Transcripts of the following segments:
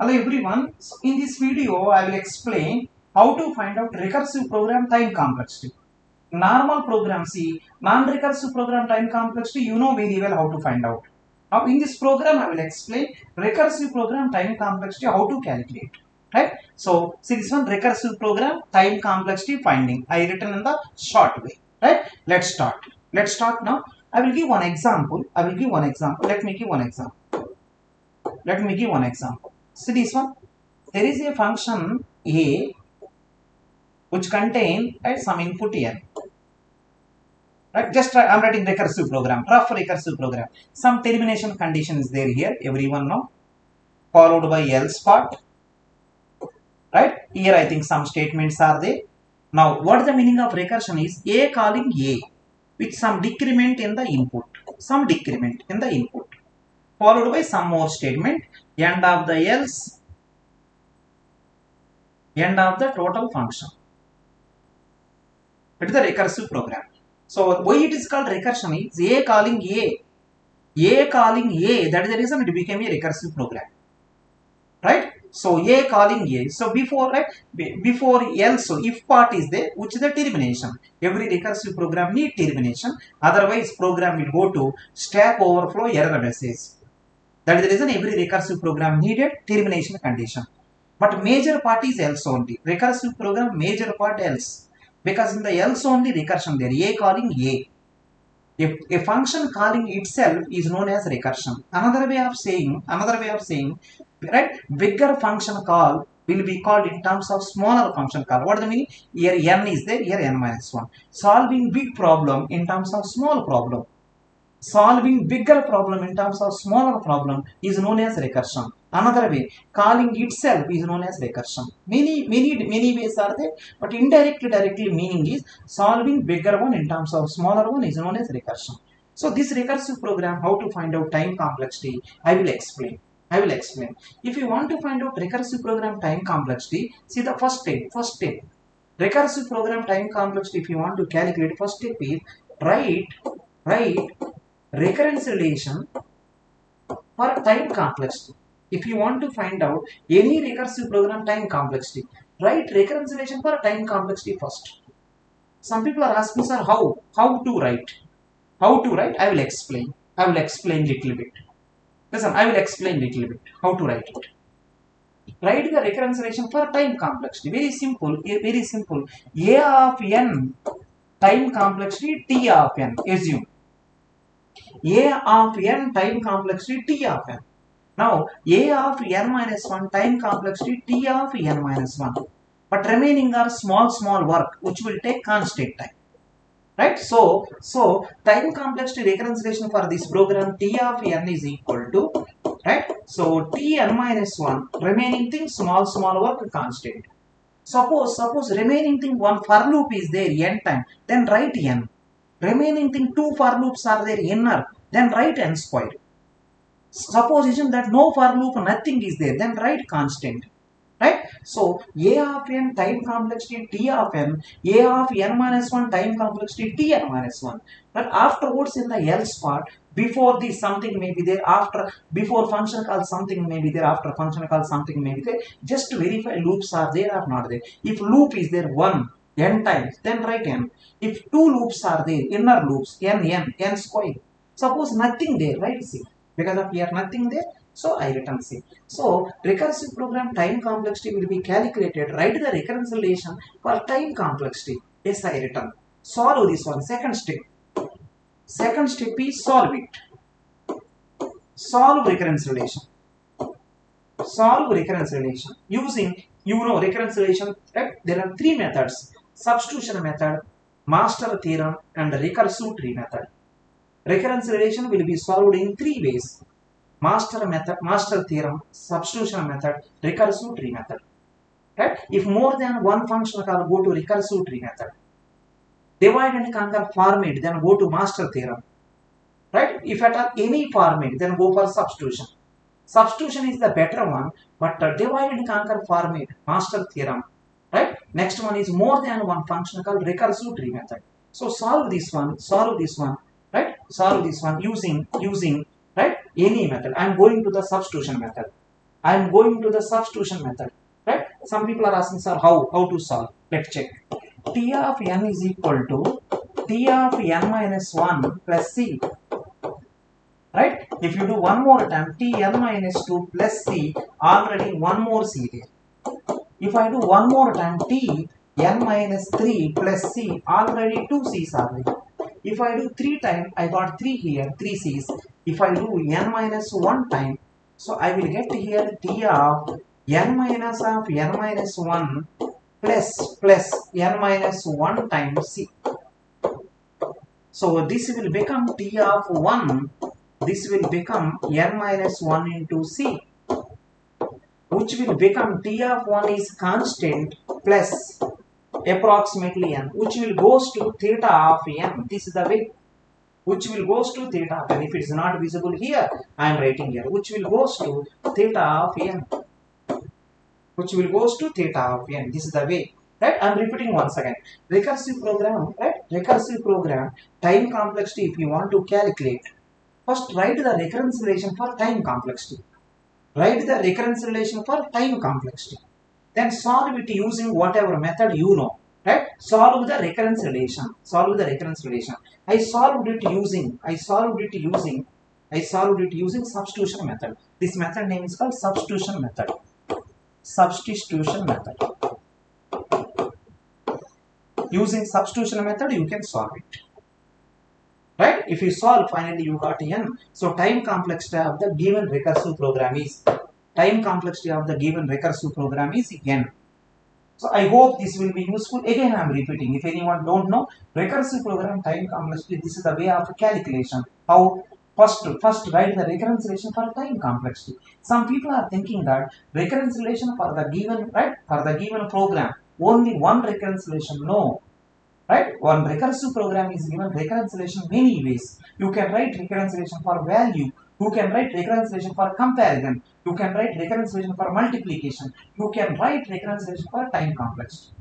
Hello everyone. So in this video, I will explain how to find out recursive program time complexity. Normal program C, non-recursive program time complexity, you know very well how to find out. Now in this program, I will explain recursive program time complexity, how to calculate. Right? So see this one, recursive program time complexity finding. I written in the short way. Right? Let's start. Let's start now. I will give one example. Let me give one example. See this one. There is a function A which contain some input n. Right? Just I'm writing recursive program, rough recursive program. Some termination condition is there here, everyone know, followed by else part. Right? Here I think some statements are there. Now what the meaning of recursion is A calling A with some decrement in the input. Followed by some more statement, end of the else, end of the total function. It is the recursive program. So why it is called recursion is A calling A. That is the reason it became a recursive program. Right? So A calling A. So before else, so if part is there, which is the termination. Every recursive program need termination. Otherwise program will go to stack overflow error message. That is the reason every recursive program needed termination condition. But major part is else only. Recursive program major part else. Because in the else only recursion there, A calling A. If a function calling itself is known as recursion. Another way of saying, right, bigger function call will be called in terms of smaller function call. What do you mean? Here n is there, here n minus 1. Solving big problem in terms of small problem. Solving bigger problem in terms of smaller problem is known as recursion. Another way, calling itself is known as recursion. Many ways are there, but directly meaning is solving bigger one in terms of smaller one is known as recursion. So this recursive program, how to find out time complexity, I will explain. If you want to find out recursive program time complexity, see the first step. Recursive program time complexity, if you want to calculate, first step is write recurrence relation for time complexity. If you want to find out any recursive program time complexity, write recurrence relation for time complexity first. Some people are asking, sir, how to write? I will explain. Little bit. Listen, I will explain little bit how to write it. Write the recurrence relation for time complexity. Very simple. A of n time complexity T of n. Assume A of n time complexity T of n. Now A of n minus 1 time complexity T of n minus 1. But remaining are small work which will take constant time. Right? So time complexity recurrence relation for this program T of n is equal to, right? So T n minus 1, remaining thing small work constant. Suppose remaining thing one for loop is there n time, then write n. Remaining thing two for loops are there inner, then write n square. Supposition that no for loop, nothing is there, then write constant. Right? So A of n time complexity T of n, A of n minus 1 time complexity T n minus 1. But afterwards in the else part, before this something may be there, before function call something may be there, after function call something may be there. Just to verify loops are there or not there. If loop is there 1 n times, then write n. If two loops are there, inner loops, n square. Suppose nothing there, right? See, because of here nothing there, so I written C. So recursive program time complexity will be calculated. Write the recurrence relation for time complexity. Yes, I written. Solve this one. Second step is solve it. Solve recurrence relation. Using, recurrence relation. Right? There are three methods: substitution method, master theorem, and recursive tree method. Recurrence relation will be solved in three ways: master theorem, substitution method, recursive tree method. Right? If more than one function call, go to recursive tree method. Divide and conquer format, then go to master theorem. Right? If at all any format, then go for substitution. Substitution is the better one, but divide and conquer format, master theorem. Right? Next one is more than one function called recursive tree method. So solve this one. Right? Solve this one using right, any method. I am going to the substitution method. I am going to the substitution method. Right? Some people are asking, sir, how to solve? Let's check. T of n is equal to T of n minus 1 plus C. Right? If you do one more time, Tn minus 2 plus C, already one more C there. If I do one more time, T n minus 3 plus C, already 2 C's are there. If I do 3 times, I got 3 here, 3 C's. If I do n minus 1 time, so I will get here T of n minus 1 plus n minus 1 times C. So this will become T of 1, this will become n minus 1 into C, which will become T of 1 is constant plus approximately n, which will goes to theta of n. This is the way, which will goes to theta of n. If it is not visible here, I am writing here, which will goes to theta of n, which will goes to theta of n. This is the way. Right? I am repeating once again. Recursive program, right? Recursive program, time complexity, if you want to calculate, first write the recurrence relation for time complexity. Write the recurrence relation for time complexity. Then solve it using whatever method you know. Right? Solve the recurrence relation. Solve the recurrence relation. I solved it using substitution method. This method name is called substitution method. Substitution method. Using substitution method, you can solve it. Right? If you solve, finally you got n. So time complexity of the given recursive program is n. So I hope this will be useful. Again, I am repeating. If anyone don't know, recursive program time complexity, this is the way of calculation. How? First write the recurrence relation for time complexity. Some people are thinking that recurrence relation for the given program, only one recurrence relation. No. Right? One recursive program is given recurrence relation many ways. You can write recurrence relation for value. You can write recurrence relation for comparison. You can write recurrence relation for multiplication. You can write recurrence relation for time complexity.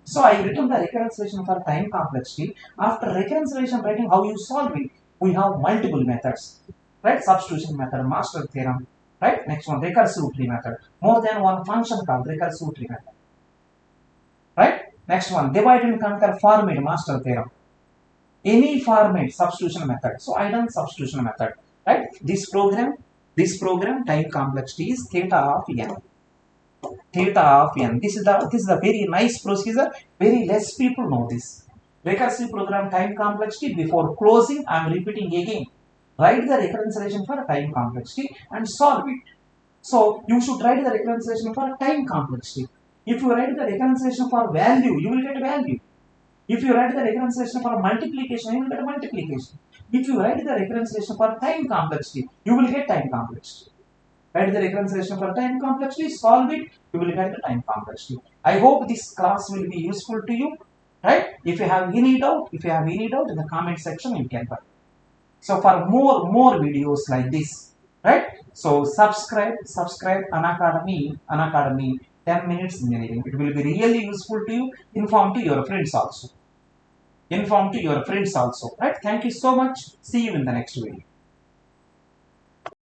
So I written the recurrence relation for time complexity. After recurrence relation writing, how you solve it? We have multiple methods. Right? Substitution method, master theorem. Right? Next one, recursive tree method. More than one function called recursive tree method. Right? Next one, divide and conquer format, master theorem. Any format, substitution method. So I done substitution method. Right? This program time complexity is theta of n. Theta of n. This is the very nice procedure. Very less people know this. Recursive program time complexity. Before closing, I am repeating again. Write the recurrence relation for time complexity and solve it. So you should write the recurrence relation for time complexity. If you write the recurrence relation for value, you will get value. If you write the recurrence relation for multiplication, you will get multiplication. If you write the recurrence relation for time complexity, you will get time complexity. Write the recurrence relation for time complexity, solve it, you will get the time complexity. I hope this class will be useful to you. Right? If you have any doubt, in the comment section, you can write. So for more videos like this, right? So subscribe Unacademy 10 minutes engineering. It will be really useful to you. Inform to your friends also. Right? Thank you so much. See you in the next video.